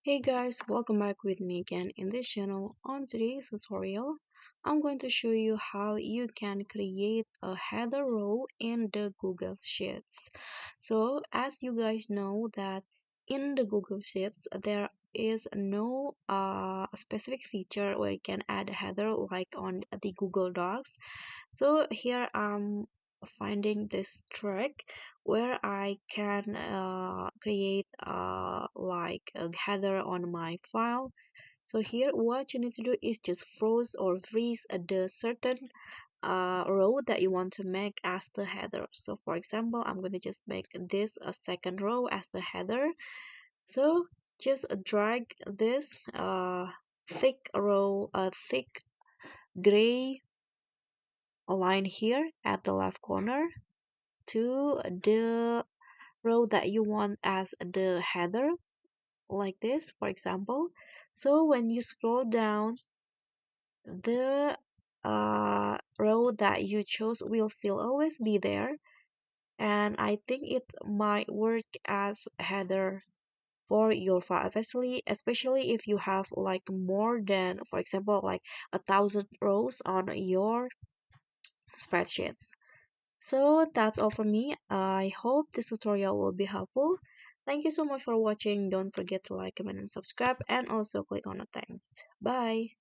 Hey guys, welcome back with me again in this channel. On today's tutorial, I'm going to show you how you can create a header row in the Google Sheets. So as you guys know that in the Google Sheets, there is no specific feature where you can add a header like on the Google Docs. So here I'm finding this trick where I can create like a header on my file. So here what you need to do is just froze or freeze the certain row that you want to make as the header. So for example, I'm going to just make this a second row as the header. So just drag this thick gray line here at the left corner to the row that you want as the header, like this for example. So when you scroll down, the row that you chose will still always be there, and I think it might work as a header for your file, especially if you have like more than, for example, like 1,000 rows on your spreadsheets. So that's all from me. I hope this tutorial will be helpful. Thank you so much for watching. Don't forget to like, comment, and subscribe, and also click on the thanks. Bye.